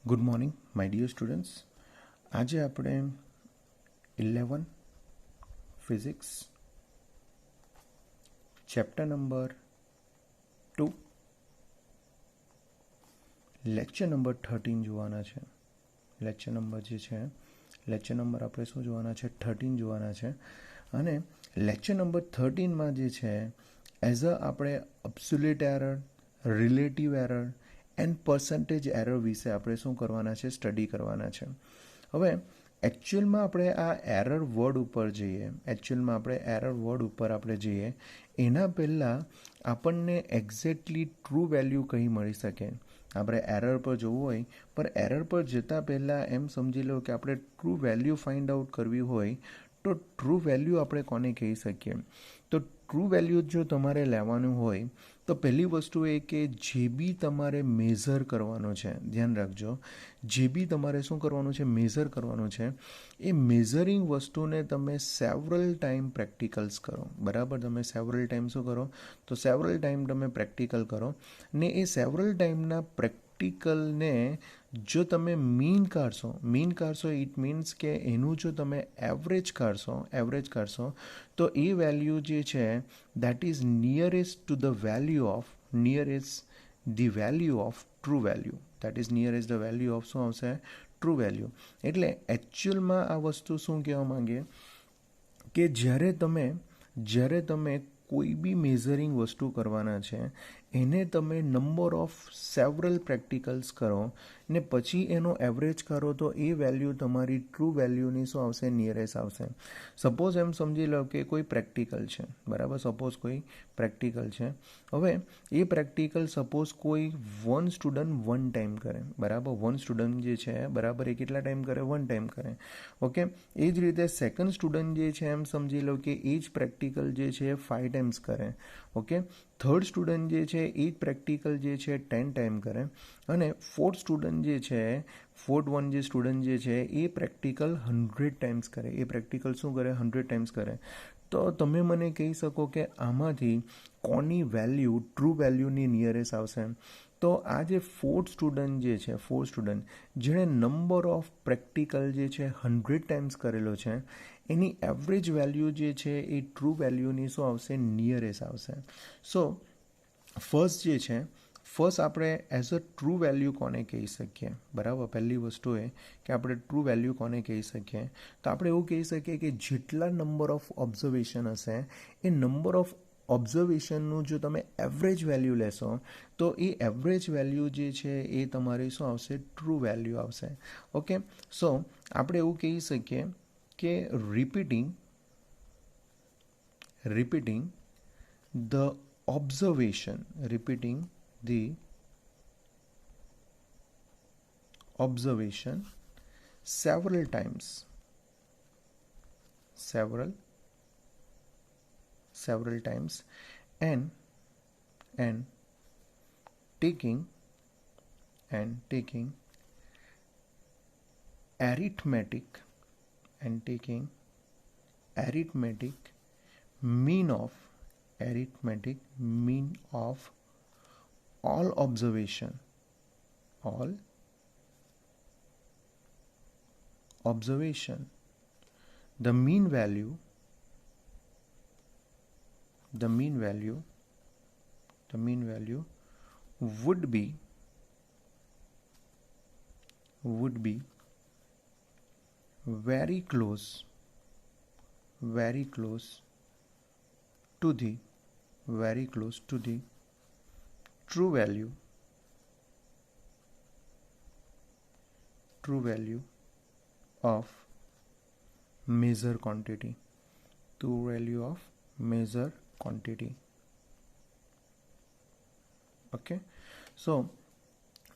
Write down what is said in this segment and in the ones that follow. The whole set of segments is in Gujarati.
Good morning my dear students. આજે આપણે 11 physics chapter number 2 lecture number 13 જોવાના છે. લેક્ચર નંબર આપણે શું જોવાના છે? 13 જોવાના છે. અને લેક્ચર નંબર 13માં જે છે એઝ અ આપણે absolute error, relative error and percentage error વિશે આપણે શું કરવાના છે? સ્ટડી કરવાના છે. હવે એકચ્યુઅલમાં આપણે આ એરર વર્ડ ઉપર જઈએ. એના પહેલાં આપણને એક્ઝેક્ટલી ટ્રુ વેલ્યુ કઈ મળી શકે? આપણે એરર પર જવું હોય, પણ એરર પર જતાં પહેલાં એમ સમજી લો કે આપણે ટ્રુ વેલ્યુ ફાઇન્ડ આઉટ કરવી હોય તો ટ્રુ વેલ્યુ આપણે કોને કહી શકીએ? તો ટ્રુ વેલ્યુ જો તમારે લેવાનું હોય તો પહેલી વસ્તુ એ કે જે બી તમારે મેઝર કરવાનો છે, ધ્યાન રાખજો, જે બી તમારે શું કરવાનું છે? મેઝર કરવાનું છે. એ મેઝરિંગ વસ્તુને તમે સેવરલ ટાઈમ પ્રેક્ટિકલ્સ કરો. બરાબર? તમે સેવરલ ટાઈમ શું કરો? તો સેવરલ ટાઈમ તમે પ્રેક્ટિકલ કરો. ને એ સેવરલ ટાઈમના પ્રેક્ટિકલને જો તમે મીન કાઢશો ઇટ મીન્સ કે એનું જો તમે એવરેજ કાઢશો તો એ વેલ્યુ જે છે that is nearest to the value of true value. That is nearest the value of શું આવશે? True value. એટલે એકચ્યુઅલમાં આ વસ્તુ શું કહેવા માંગે કે જ્યારે તમે કોઈ બી મેઝરિંગ વસ્તુ કરવાના છે એને તમે નંબર ઓફ સેવરલ પ્રેક્ટિકલ્સ કરો ને પછી એનો એવરેજ કરો તો એ વેલ્યુ તમારી ટ્રુ વેલ્યુની શું આવશે? નિયરેસ્ટ આવશે. સપોઝ એમ સમજી લો કે કોઈ પ્રેક્ટિકલ છે, બરાબર? હવે એ પ્રેક્ટિકલ સપોઝ કોઈ વન સ્ટુડન્ટ વન ટાઈમ કરે, બરાબર? વન સ્ટુડન્ટ જે છે બરાબર એ કેટલા ટાઈમ કરે? વન ટાઈમ કરે. ઓકે. એ જ રીતે સેકન્ડ સ્ટુડન્ટ જે છે એમ સમજી લો કે એ જ પ્રેક્ટિકલ જે છે 5 ટાઈમ્સ કરે. ઓકે. થર્ડ સ્ટુડન્ટ જે છે એ જ પ્રેક્ટિકલ જે છે 10 ટાઈમ કરે. અને ફોર્થ સ્ટુડન્ટ જે છે એ પ્રેક્ટિકલ 100 ટાઈમ્સ કરે. એ પ્રેક્ટિકલ શું કરે? 100 ટાઈમ્સ કરે. તો તમે મને કહી શકો કે આમાંથી કોની વેલ્યુ ટ્રુ વેલ્યુની નિયરેસ્ટ આવશે? તો આ જે ફોર્થ સ્ટુડન્ટ જેણે નંબર ઓફ પ્રેક્ટિકલ જે છે 100 ટાઈમ્સ કરેલો છે એની એવરેજ વેલ્યુ જે છે એ ટ્રુ વેલ્યુની શું આવશે? નિયરેસ્ટ આવશે. સો ફર્સ્ટ આપણે એઝ અ ટ્રુ વેલ્યુ કોને કહી શકીએ? બરાબર? પહેલી વસ્તુ એ કે આપણે ટ્રુ વેલ્યુ કોને કહી શકીએ? તો આપણે એવું કહી શકીએ કે જેટલા નંબર ઓફ ઓબ્ઝર્વેશન હશે એ નંબર ઓફ ઓબ્ઝર્વેશનનું જો તમે એવરેજ વેલ્યુ લેશો તો એ એવરેજ વેલ્યુ જે છે એ તમારી શું આવશે? ટ્રુ વેલ્યુ આવશે. ઓકે. સો આપણે એવું કહી શકીએ કે repeating the observation several times and taking arithmetic mean of all observation the mean value would be very close to the true value of measure quantity. Okay. So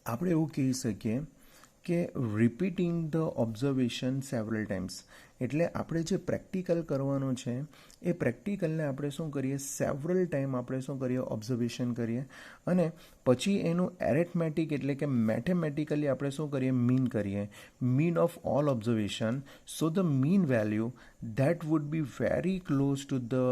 આપણે એવું કહી શકીએ કે repeating the observation several times એટલે આપણે જે પ્રેક્ટિકલ કરવાનું છે એ પ્રેક્ટિકલને આપણે શું કરીએ? સેવરલ ટાઈમ આપણે શું કરીએ? ઓબ્ઝર્વેશન કરીએ. અને પછી એનું એરેથમેટિક એટલે કે મેથેમેટિકલી આપણે શું કરીએ? Mean of all observation. So the mean value that would be very close to the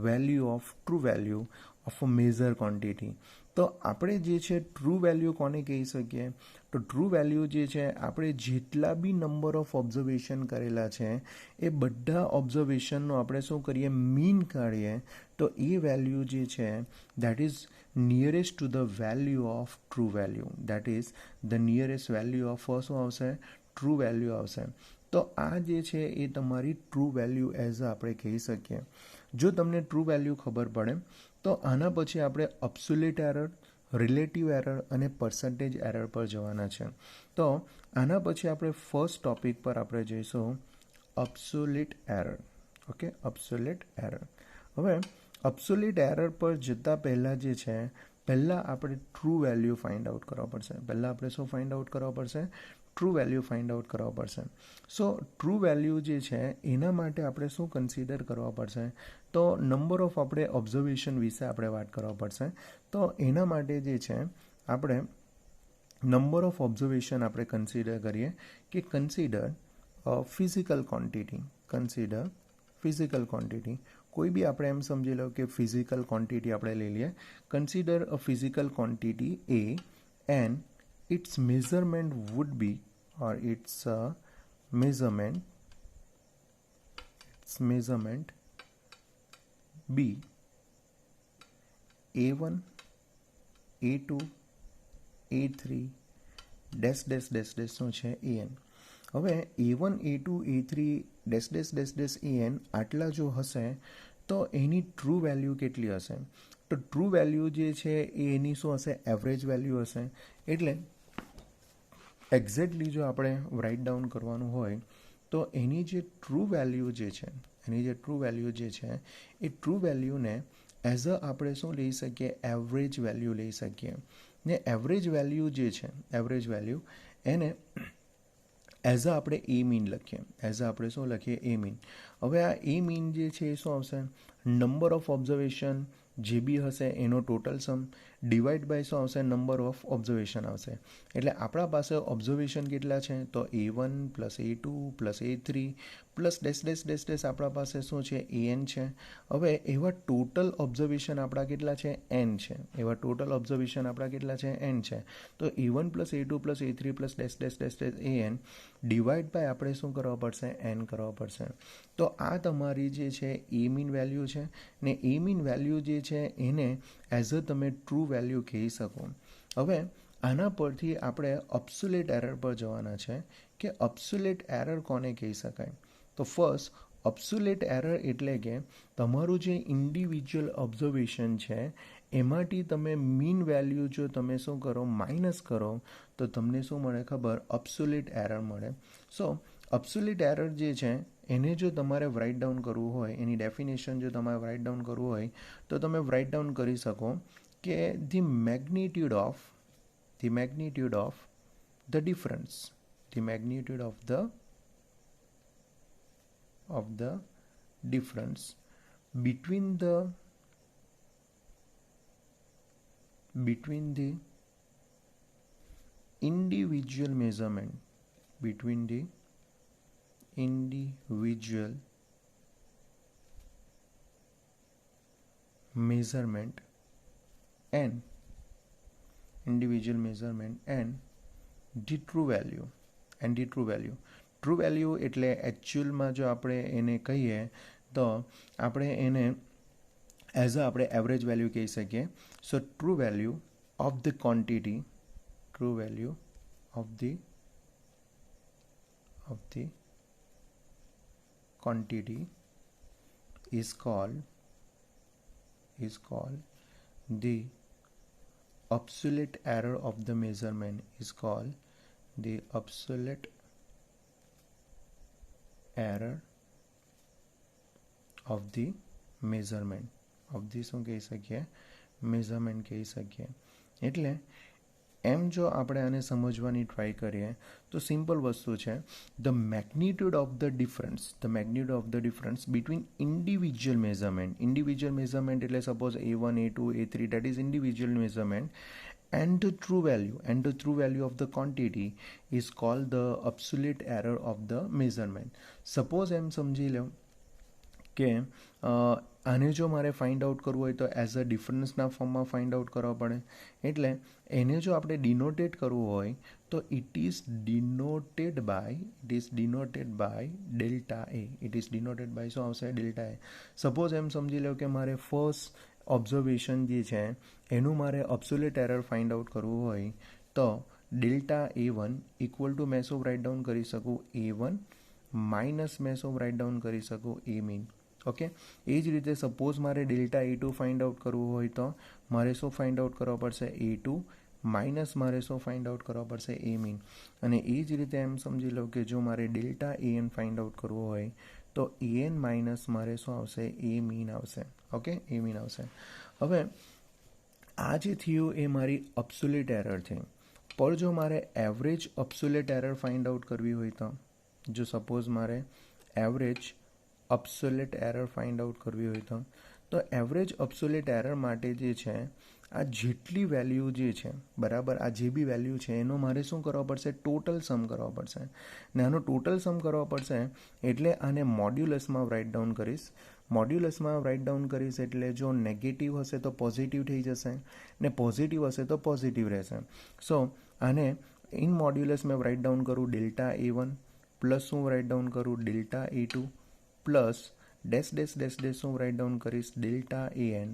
value of true value of a measure quantity. તો આપણે જે છે ટ્રુ વેલ્યુ કોને કહી શકીએ? તો ટ્રુ વેલ્યુ જે છે આપણે જેટલા બી નંબર ઓફ ઓબ્ઝર્વેશન કરેલા છે એ બધા ઓબ્ઝર્વેશનનો આપણે શું કરીએ? મીન કાઢીએ તો એ વેલ્યુ જે છે that is nearest to the value of true value. That is the nearest value of શું આવશે? ટ્રુ વેલ્યુ આવશે. તો આ જે છે એ તમારી ટ્રુ વેલ્યુ એઝ આપણે કહી શકીએ. જો તમને ટ્રુ વેલ્યુ ખબર પડે તો આના પછી આપણે અબ્સોલ્યુટ એરર, રિલેટિવ એરર અને પર્સન્ટેજ એરર પર જવાના છે. તો આના પછી આપણે ફર્સ્ટ ટોપિક પર આપણે જઈશું, absolute error. Okay, absolute error. હવે અબ્સોલ્યુટ એરર પર જતાં પહેલાં જે છે પહેલાં આપણે ટ્રુ વેલ્યુ ફાઇન્ડ આઉટ કરવા પડશે. પહેલાં આપણે શું ફાઇન્ડ આઉટ કરવા પડશે? ટ્રુ વેલ્યુ ફાઇન્ડ આઉટ કરવા પડશે. સો ટ્રુ વેલ્યુ જે છે એના માટે આપણે શું કન્સિડર કરવા પડશે? તો નંબર ઓફ આપણે ઓબ્ઝર્વેશન વિશે આપણે વાત કરવા પડશે. તો એના માટે જે છે આપણે નંબર ઓફ ઓબ્ઝર્વેશન આપણે કન્સિડર કરીએ કે consider physical quantity. Consider physical quantity. કોઈ બી આપણે એમ સમજી લો કે ફિઝિકલ ક્વોન્ટિટી આપણે લઈ લઈએ. Consider a physical quantity A and its measurement would be, or its measurement B, A1, A2, A3 dash dash dash dash શું છે? AN. હવે A1, A2, A3 dash dash dash dash AN આટલા જો હશે તો એની ટ્રુ વેલ્યુ કેટલી હશે? તો ટ્રુ વેલ્યુ જે છે એ એની શું હશે? એવરેજ વેલ્યુ હશે. એટલે એક્ઝેક્ટલી જો આપણે રાઇટ ડાઉન કરવાનું હોય તો એની જે ટ્રુ વેલ્યુ જે છે એ ટ્રુ વેલ્યુને એઝ અ આપણે શું લઈ શકીએ? એવરેજ વેલ્યુ લઈ શકીએ. ને એવરેજ વેલ્યુ જે છે એવરેજ વેલ્યુ એને એઝ અ આપણે એ મીન લખીએ. એઝ અ આપણે શું લખીએ? એ મીન. હવે આ એ મીન જે છે એ શું આવશે? નંબર ઓફ ઓબ્ઝર્વેશન જે બી હશે એનો ટોટલ સમ ડિવાઈડ બાય શું આવશે? નંબર ઓફ ઓબ્ઝર્વેશન આવશે. એટલે આપણા પાસે ઓબ્ઝર્વેશન કેટલા છે? તો A1 plus A2 plus A3 plus dash dash dash dash આપણા પાસે શું છે? AN છે. હવે એવા ટોટલ ઓબ્ઝર્વેશન આપણા કેટલા છે? N છે. એવા ટોટલ ઓબ્ઝર્વેશન આપણા કેટલા છે? N છે. તો A1 plus A2 plus A3 plus dash dash dash dash AN divide by આપણે શું કરવા પડશે? N કરવા પડશે. તો આ તમારી જે છે એ મીન વેલ્યુ છે. ને એ મીન વેલ્યુ જે છે એને એઝ અ તમે ટ્રુ વેલ્યુ કહી શકો. હવે આના પરથી આપણે અબ્સોલ્યુટ એરર પર જવાના છે કે અબ્સોલ્યુટ એરર કોને કહી શકાય? તો ફર્સ્ટ, અબ્સોલ્યુટ એરર એટલે કે તમારું જે ઇન્ડિવિજ્યુઅલ ઓબ્ઝર્વેશન છે એમાંથી તમે મીન વેલ્યુ જો તમે શું કરો? માઇનસ કરો તો તમને શું મળે ખબર? અબ્સોલ્યુટ એરર મળે. સો અબ્સોલ્યુટ એરર જે છે એને જો તમારે રાઇટ ડાઉન કરવું હોય, એની ડેફિનેશન જો તમારે રાઇટ ડાઉન કરવું હોય તો તમે રાઇટ ડાઉન કરી શકો કે the magnitude of the difference, the magnitude of the difference between the individual measurement, between the individual measurement and the true value. True value એટલે એકચ્યુઅલમાં જો આપણે એને કહીએ તો આપણે એને એઝ અ આપણે એવરેજ વેલ્યુ કહી શકીએ. So true value of the quantity is called the absolute error of the measurement, is called the absolute error of the measurement. of the શું કહી શકીએ? મેઝરમેન્ટ કહી શકીએ. એટલે એમ જો આપણે આને સમજવાની ટ્રાય કરીએ તો સિમ્પલ વસ્તુ છે, the magnitude of the difference between individual measurement એટલે suppose A1, A2, A3 that is individual measurement and the true value of the quantity is called the absolute error of the measurement. Suppose એમ સમજી લો કે આને જો મારે ફાઇન્ડ આઉટ કરવું હોય તો એઝ અ ડિફરન્સના ફોર્મમાં ફાઇન્ડ આઉટ કરવા પડે. એટલે એને જો આપણે ડિનોટેટ કરવું હોય તો it is denoted by delta A. It is denoted by શું આવશે? ડેલ્ટા એ. સપોઝ એમ સમજી લો કે મારે ફર્સ્ટ ઓબ્ઝર્વેશન જે છે એનું મારે અબ્સોલ્યુટ એરર ફાઇન્ડ આઉટ કરવું હોય તો ડેલ્ટા A1 ઇક્વલ ટુ મેં શું રાઇટ ડાઉન કરી શકું? A1 માઇનસ મેં શું રાઇટ ડાઉન કરી શકું? A mean. ઓકે, એ જ રીતે સપોઝ મારે ડેલ્ટા A2 ફાઇન્ડ આઉટ કરવું હોય તો મારે શું ફાઇન્ડ આઉટ કરવા પડશે? A2 માઇનસ મારે શું ફાઇન્ડ આઉટ કરવા પડશે? A mean. અને એ જ રીતે એમ સમજી લો કે જો મારે ડેલ્ટા AN ફાઇન્ડ આઉટ કરવું હોય તો AN માઇનસ મારે શું આવશે? A મીન આવશે. ઓકે, A મીન આવશે. હવે આ જે થયું એ મારી અબ્સોલ્યુટ એરર છે. પણ જો મારે average absolute error find out કરવી હોય તો જો સપોઝ મારે average absolute error find out કરવી હોય તો એવરેજ અબ્સોલ્યુટ એરર માટે જે છે આ જેટલી વેલ્યુ જે છે બરાબર, આ જે બી વેલ્યુ છે એનો મારે શું કરવા પડશે? ટોટલ સમ કરવા પડશે. ને આનો ટોટલ સમ કરવા પડશે એટલે આને મોડ્યુલસમાં રાઇટ ડાઉન કરીશ. મોડ્યુલસમાં રાઇટ ડાઉન કરીશ એટલે જો નેગેટિવ હશે તો પોઝિટિવ થઈ જશે ને પોઝિટિવ હશે તો પોઝિટિવ રહેશે. સો આને ઇન મોડ્યુલસ મેં રાઇટ ડાઉન કરું ડેલ્ટા A1 પ્લસ હું રાઇટ ડાઉન કરું ડેલ્ટા A2 પ્લસ ડેશ હું રાઇટ ડાઉન કરીશ delta AN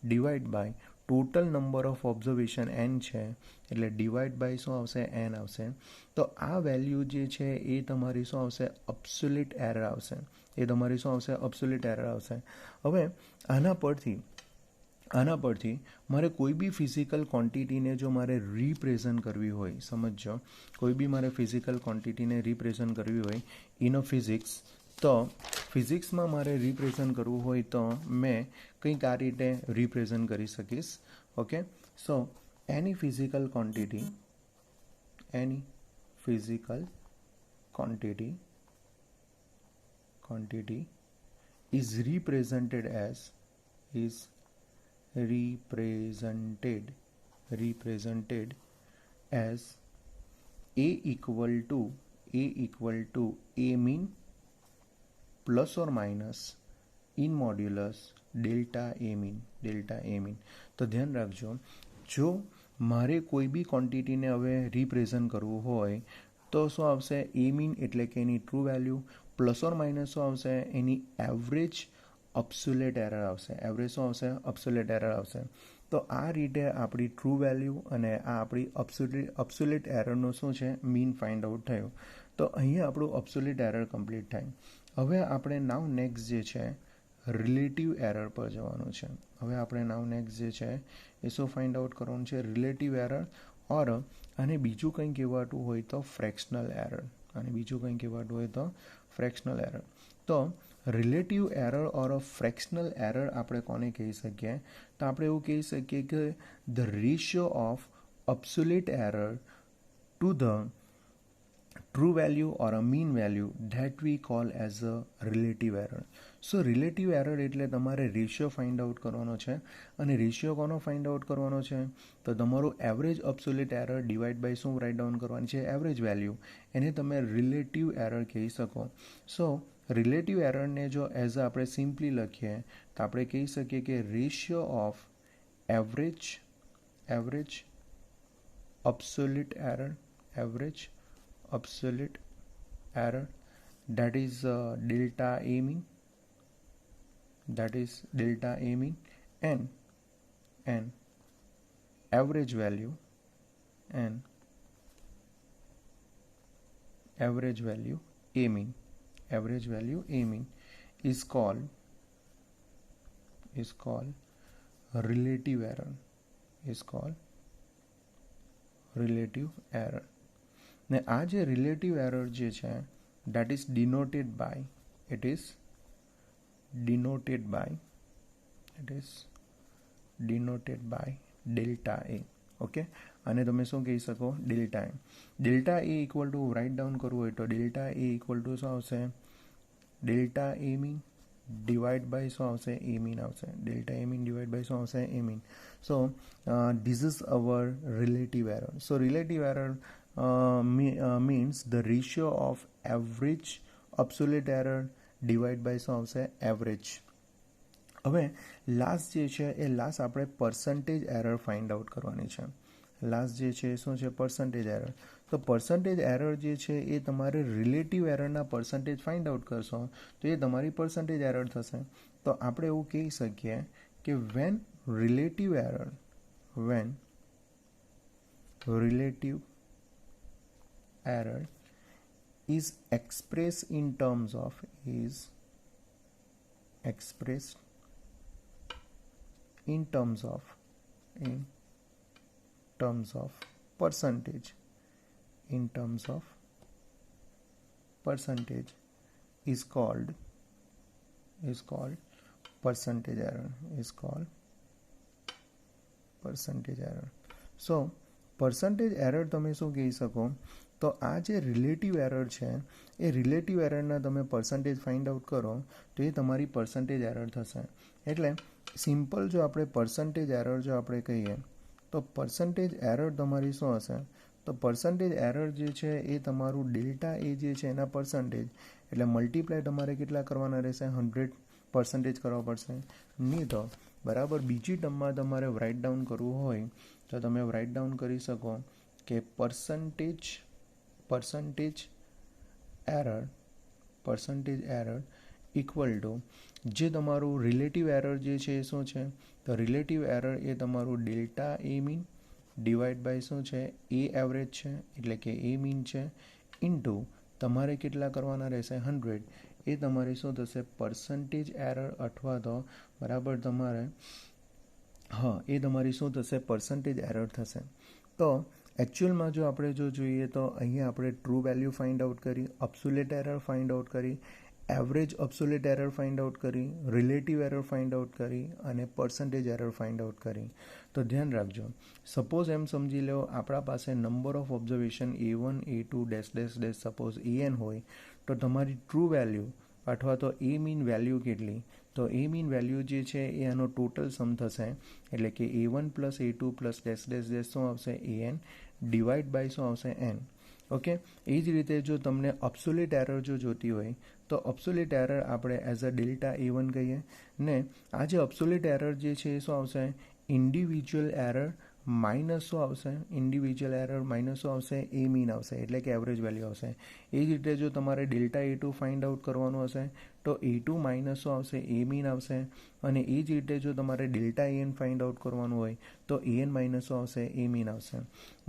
divide by total number of observation n છે એટલે ડિવાઈડ બાય શું આવશે? n આવશે. તો આ વેલ્યુ જે છે એ તમારી શું આવશે? અબ્સોલ્યુટ એરર આવશે. એ તમારી શું આવશે? અબ્સોલ્યુટ એરર આવશે. હવે આના પરથી મારે કોઈ બી ફિઝિકલ ક્વોન્ટિટીને જો મારે રિપ્રેઝન્ટ કરવી હોય, સમજો કોઈ બી મારે ફિઝિકલ ક્વોન્ટિટીને રિપ્રેઝન્ટ કરવી હોય ઇન અ ફિઝિક્સ, તો ફિઝિક્સમાં મારે રિપ્રેઝન્ટ કરવું હોય તો મેં કંઈક આ રીતે રિપ્રેઝન્ટ કરી શકીશ. Okay, so any physical quantity is represented as A equal to A mean plus or minus in modulus delta A mean. તો ધ્યાન રાખજો, જો મારે કોઈ બી ક્વોન્ટિટીને હવે રિપ્રેઝન્ટ કરવું હોય તો શું આવશે? A mean એટલે કે એની true value plus or minus શું આવશે? એની એવરેજ અબ્સોલ્યુટ એરર આવશે. અબ્સોલ્યુટ એરર આવશે. તો આ રીતે આપણી ટ્રુ વેલ્યુ અને આ આપણી અબ્સોલ્યુટ એરરનો શું છે? મીન ફાઇન્ડ આઉટ થયો. તો અહીંયા આપણું અબ્સોલ્યુટ એરર કમ્પ્લીટ થાય. હવે આપણે નાવ નેક્સ્ટ જે છે રિલેટિવ એરર પર જવાનું છે. જે છે એ શું ફાઇન્ડ આઉટ કરવાનું છે? રિલેટિવ એરર ઓર અને બીજું કંઈ કહેવાતું હોય તો ફ્રેક્શનલ એરર. તો રિલેટિવ એરર ઓર ફ્રેક્શનલ એરર આપણે કોને કહી શકીએ? તો આપણે એવું કહી શકીએ કે the ratio of absolute error to the true value or a mean value that we call as a relative error. So relative error એટલે તમારે રેશિયો ફાઇન્ડ આઉટ કરવાનો છે. અને રેશિયો કોનો ફાઇન્ડ આઉટ કરવાનો છે? તો તમારું average absolute error divide by શું રાઇટ ડાઉન કરવાની છે? Average value. એને તમે રિલેટિવ એરર કહી શકો. સો રિલેટિવ એરરને જો એઝ આપણે સિમ્પલી લખીએ તો આપણે કહી શકીએ કે ratio of average absolute error that is delta A mean and average value A mean is called relative error. ને આ જે રિલેટિવ એરર જે છે that is denoted by delta A. Okay, આને તમે શું કહી શકો? Delta A. Delta A equal to write down કરવું હોય તો ડેલ્ટા એ ઇક્વલ ટુ શું આવશે? Delta A mean divide by શું આવશે? A mean આવશે. Delta A mean divide by શું આવશે? A mean. So this is our relative error. So relative error means the ratio of average absolute error divided by શું આવશે? એવરેજ હવે લાસ્ટ જે છે એ લાસ્ટ આપણે પર્સન્ટેજ એરર ફાઇન્ડ આઉટ કરવાની છે. લાસ્ટ જે છે એ શું છે? Percentage error. તો પર્સન્ટેજ એરર જે છે એ તમારે રિલેટિવ એરરના પર્સન્ટેજ ફાઇન્ડ આઉટ કરશો તો એ તમારી પર્સન્ટેજ એરર થશે. તો આપણે એવું કહી શકીએ કે when relative error is expressed in terms of percentage is called percentage error. So percentage error તમે શું કહી શકો? તો આ જે રિલેટિવ એરર છે એ રિલેટિવ એરરના તમે પર્સન્ટેજ ફાઇન્ડ આઉટ કરો તો એ તમારી પર્સન્ટેજ એરર થશે. એટલે સિમ્પલ જો આપણે પર્સન્ટેજ એરર જો આપણે કહીએ તો પર્સન્ટેજ એરર તમારી શું હશે? તો પર્સન્ટેજ એરર જે છે એ તમારું ડેલ્ટા એ જે છે એના પર્સન્ટેજ એટલે મલ્ટીપ્લાય તમારે કેટલા કરવાના રહેશે? 100% કરવા પડશે. નહીં તો બરાબર બીજી ટર્મમાં તમારે રાઇટ ડાઉન કરવું હોય તો તમે રાઇટ ડાઉન કરી શકો કે percentage error ઇક્વલ ટુ જે તમારું રિલેટિવ એરર જે છે એ શું છે? તો રિલેટિવ એરર એ તમારું delta A mean divide by શું છે? એ એવરેજ છે એટલે કે એ મીન છે ઇન્ટુ તમારે કેટલા કરવાના રહેશે? 100. એ તમારી શું થશે? પર્સન્ટેજ એરર અથવા તો બરાબર તમારે એ તમારી શું થશે? પર્સન્ટેજ એરર થશે. તો એકચ્યુઅલમાં જો આપણે જોઈએ તો અહીંયા આપણે ટ્રુ વેલ્યુ ફાઇન્ડ આઉટ કરી, અબ્સોલ્યુટ એરર ફાઇન્ડ આઉટ કરી, average absolute error find out કરી, રિલેટિવ એરર ફાઇન્ડ આઉટ કરી અને પર્સન્ટેજ એરર ફાઇન્ડ આઉટ કરી. તો ધ્યાન રાખજો, સપોઝ એમ સમજી લો આપણા પાસે number of observation A1 A2 dash dash dash suppose AN હોય તો તમારી ટ્રુ વેલ્યુ અથવા તો એ મીન વેલ્યુ કેટલી? તો એ મીન વેલ્યુ જે છે એ આનો ટોટલ સમ થશે એટલે કે A1 plus A2 plus dash dash dash શું આવશે? AN ડિવાઈડ બાય શું આવશે? N. ઓકે. એ જ રીતે જો તમને અબ્સોલ્યુટ એરર જો જોતી હોય તો અબ્સોલ્યુટ એરર આપણે એઝ અ ડેલ્ટા A1 કહીએ ને આ જે અબ્સોલ્યુટ એરર જે છે એ શું આવશે? ઇન્ડિવિજ્યુઅલ એરર માઇનસ શું આવશે? ઇન્ડિવિજ્યુઅલ એરર માઇનસ શું આવશે? એ મીન આવશે એટલે કે એવરેજ વેલ્યુ આવશે. એ જ રીતે જો તમારે ડેલ્ટા A2 ફાઇન્ડ આઉટ કરવાનું હશે તો A2 માઇનસ શું આવશે? એ મીન આવશે. અને એ જ રીતે જો તમારે ડેલ્ટા AN ફાઇન્ડ આઉટ કરવાનું હોય તો AN માઇનસ શું આવશે? એ મીન આવશે.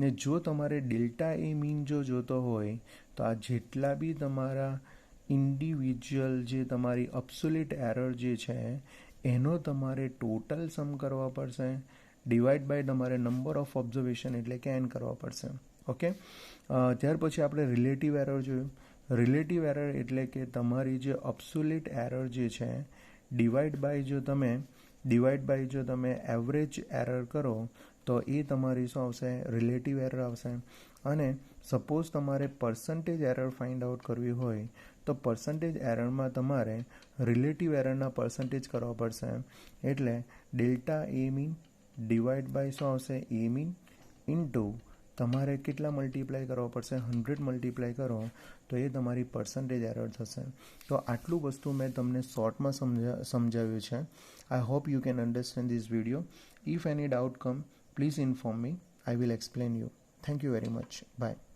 ને જો તમારે ડેલ્ટા એ મીન જો જોતો હોય તો આ જેટલા બી તમારા ઇન્ડિવિજ્યુઅલ જે તમારી અબ્સોલ્યુટ એરર જે છે એનો તમારે ટોટલ સમ કરવા પડશે ડિવાઈડ બાય તમારે નંબર ઓફ ઓબ્ઝર્વેશન એટલે કે N કરવા પડશે. ઓકે. ત્યાર પછી આપણે રિલેટિવ એરર જોયું. રિલેટિવ એરર એટલે કે તમારી જે અબ્સોલ્યુટ એરર જે છે ડિવાઈડ બાય જો તમે એવરેજ એરર કરો તો એ તમારી શું આવશે? રિલેટિવ એરર આવશે. અને સપોઝ તમારે પર્સન્ટેજ એરર ફાઇન્ડ આઉટ કરવી હોય તો પર્સન્ટેજ એરરમાં તમારે રિલેટિવ એરરના પર્સન્ટેજ કરવા પડશે એટલે delta A mean divide by શું આવશે? એ મીન ઇન્ટુ તમારે કેટલા મલ્ટીપ્લાય કરવા પડશે? 100 મલ્ટીપ્લાય કરો તો એ તમારી પર્સન્ટેજ એરર થશે. તો આટલું વસ્તુ મેં તમને શોર્ટમાં સમજાવ્યું છે. I hope you can understand this video. If any doubt come please inform me. I will explain you. Thank you very much. Bye.